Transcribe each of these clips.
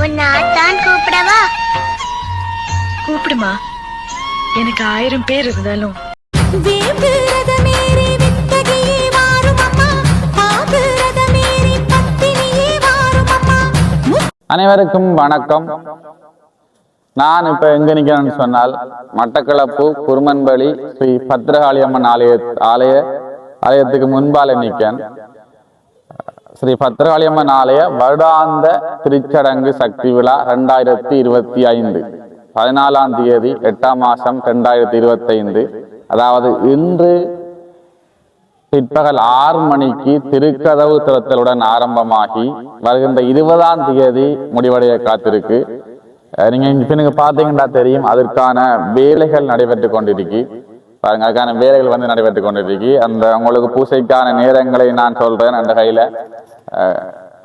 உன்னை ஆத்தான் கூப்பிடவா? கூப்பிடுமா, எனக்கு 1000 பேர் இருந்தாலும். அனைவருக்கும் வணக்கம். நான் இப்ப எங்க நிக்கிறேன்னு சொன்னால், மட்டக்களப்பு குருமன்பள்ளி ஸ்ரீ பத்ரகாளியம்மன் ஆலயத்துக்கு முன்பால நிற்கேன். ஸ்ரீ பத்ரகாளியம்மன் ஆலய வருடாந்த திருச்சடங்கு சக்தி விழா 2025 14ஆம் தேதி 8ஆம் மாசம் 2025, அதாவது இன்று பிற்பகல் 6 மணிக்கு திருக்கதவு திறத்தலுடன் ஆரம்பமாகி வருகின்ற 20ஆம் தேதி முடிவடைய காத்திருக்கு. நீங்க பின்னுக்கு பாத்தீங்கன்னா தெரியும், அதற்கான வேலைகள் நடைபெற்று கொண்டிருக்கு. பாருங்க, அதுக்கான வேலைகள் நடைபெற்று கொண்டிருக்கு. அந்த உங்களுக்கு பூசைக்கான நேரங்களை நான் சொல்றேன். அந்த கையில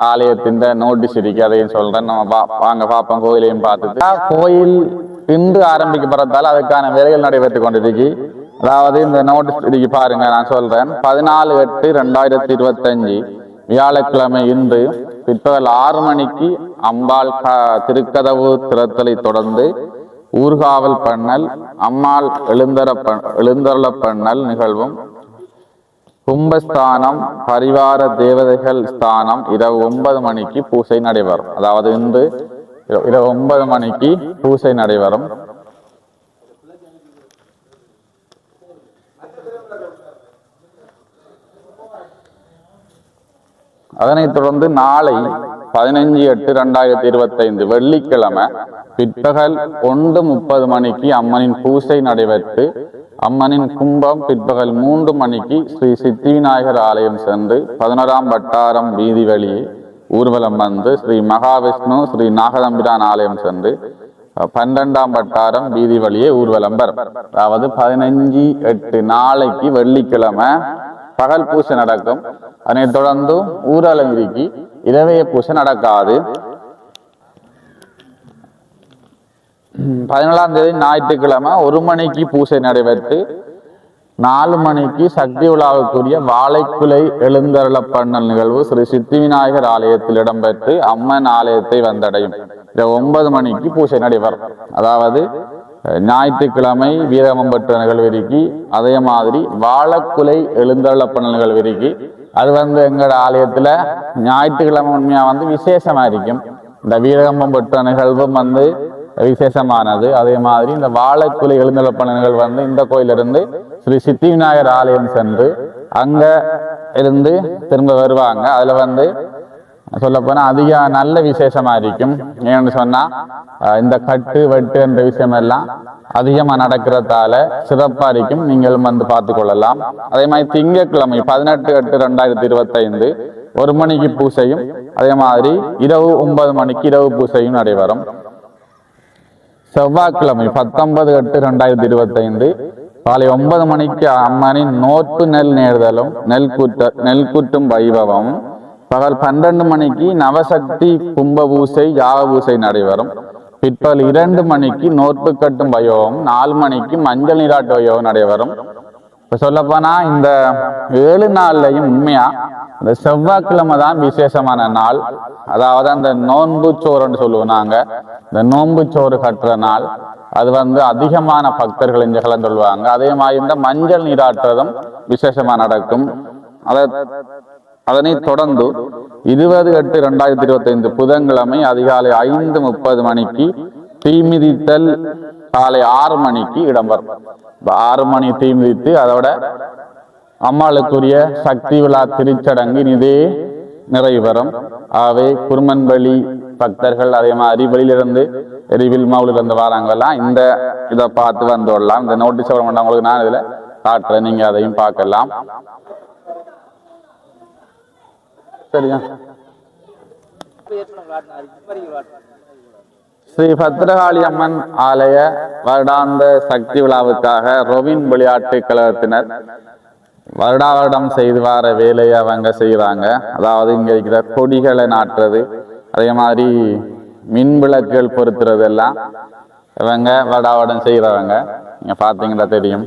ஆலயத்தின் நோட்டீஸ் இருக்கு, அதையும் சொல்றேன். நம்ம வாங்க பார்ப்போம். கோயிலையும் பார்த்துட்டு, கோயில் இன்று ஆரம்பிக்கப்படுறதால அதுக்கான வேலைகள் நடைபெற்று கொண்டிருக்கு. அதாவது இந்த நோட்டீஸ் இருக்கு பாருங்க, நான் சொல்றேன். 14/8/2025 வியாழக்கிழமை இன்று பிற்பகல் 6 மணிக்கு அம்பாள் திருக்கதவு திறத்தலை தொடர்ந்து ஊர்காவல் பண்ணல், அம்மாள் எழுந்தருள பண்ணல் நிகழ்வும், கும்பஸ்தானம், பரிவார தேவதைகள் ஸ்தானம் இரவு 9 மணிக்கு பூசை நடைபெறும். அதாவது இன்று இரவு 9 மணிக்கு பூசை நடைபெறும். அதனைத் தொடர்ந்து நாளை 15/8/2025 வெள்ளிக்கிழமை பிற்பகல் 1:30 மணிக்கு அம்மனின் பூசை நடைபெற்று அம்மனின் கும்பம் பிற்பகல் 3 மணிக்கு ஸ்ரீ சித்தி விநாயகர் ஆலயம் சென்று 11ஆம் வட்டாரம் வீதி வழியே ஊர்வலம் வந்து ஸ்ரீ மகாவிஷ்ணு ஸ்ரீ நாகதம்பிரான் ஆலயம் சென்று 12ஆம் வட்டாரம் வீதி வழியே ஊர்வலம் வரும். அதாவது 15/8 நாளைக்கு வெள்ளிக்கிழமை பகல் பூசை நடக்கும். அதனைத் தொடர்ந்து ஊர்வலம் இருக்கி இரவைய பூசை நடக்காது. 14ஆம் தேதி ஞாயிற்றுக்கிழமை 1 மணிக்கு பூசை நடைபெற்று 4 மணிக்கு சக்தி விழாவுக்குரிய வாழைக்குலை எழுந்தருள பண்ணல் நிகழ்வு ஸ்ரீ சித்தி விநாயகர் ஆலயத்தில் இடம்பெற்று அம்மன் ஆலயத்தை வந்தடையும். 9 மணிக்கு பூசை நடைபெறும். அதாவது ஞாயிற்றுக்கிழமை வீரமம் பெற்ற நிகழ்விருக்கி, அதே மாதிரி வாழைக்குலை எழுந்தருள பண்ணல் நிகழ்விருக்கி. அது எங்களோட ஆலயத்துல ஞாயிற்றுக்கிழமை உண்மையா விசேஷமா இருக்கும். இந்த வீரகம்பம் பெற்ற நிகழ்வும் விசேஷமானது. அதே மாதிரி இந்த வாழைக்குலை எழுந்தருள பண்ண நிகழ்வு இந்த கோயிலிருந்து ஸ்ரீ சித்தி விநாயகர் ஆலயம் சென்று அங்க இருந்து திரும்ப வருவாங்க. அதுல சொல்ல போனா அதிக நல்ல விசேஷமா இருக்கும். ஏன்னு சொன்னா இந்த கட்டு வெட்டு என்ற விஷயம் எல்லாம் அதிகமா நடக்கிறதால சிறப்பா இருக்கும். நீங்கள் பார்த்து கொள்ளலாம். அதே மாதிரி திங்கட்கிழமை 18/8/2025 1 மணிக்கு பூசையும், அதே மாதிரி இரவு 9 மணிக்கு இரவு பூசையும் நடைபெறும். செவ்வாய்க்கிழமை 19/8/2025 காலை 9 மணிக்கு அம்மனின் நோட்டு நெல் நேர்தலும் நெல் குட்டும் வைபவம். பகல் 12 மணிக்கு நவசக்தி கும்ப பூசை யாக பூசை நடைபெறும். பிற்பகல் 2 மணிக்கு நோட்டு கட்டும் வைபவம், 4 மணிக்கு மஞ்சள் நீராட்டு வைபவம் நடைபெறும். இப்ப சொல்ல போனா இந்த 7 நாள்லையும் உண்மையா இந்த செவ்வாய்க்கிழமை தான் விசேஷமான நாள். அதாவது அந்த நோன்பு சோறுன்னு சொல்லுவோம் நாங்க. இந்த நோன்பு சோறு கட்டுற நாள். அது அதிகமான பக்தர்கள் இங்க கலந்துள்ளுவாங்க. அதே மாதிரி இந்த மஞ்சள் நீராட்டுறதும் விசேஷமா நடக்கும். அதனை தொடர்ந்து 20/8/2025 புதன்கிழமை அதிகாலை 5:30 மணிக்கு தீமிதித்தல் காலை 6 மணிக்கு இடம்பெறும். 6 மணி தீமிதித்து அதோட அம்மாளுக்குரிய சக்தி விழா திருச்சடங்கு இதே நிறைவு பெறும். ஆகவே குருமன்பள்ளி பக்தர்கள், அதே மாதிரி வெளியிலிருந்து எரிவில் மாவுலிருந்து வராங்கெல்லாம் இந்த இதை பார்த்து வந்துடலாம். இந்த நோட்டீஸ் உங்களுக்கு நான் இதுல காட்டுறேன், நீங்க அதையும் பார்க்கலாம். சரியா? ஸ்ரீ பத்ரகாளி அம்மன் ஆலய வருடாந்த சக்தி விழாவுக்காக ரொவின் விளையாட்டு கழகத்தினர் வருடம் செய்து வர வேலையை செய்யறாங்க. அதாவது இங்க இருக்கிற கொடிகளை நாட்டுறது, அதே மாதிரி மின் விளக்குகள் பொருத்துறது எல்லாம் வருடம் செய்யறவங்க. நீங்க பாத்தீங்கன்னா தெரியும்.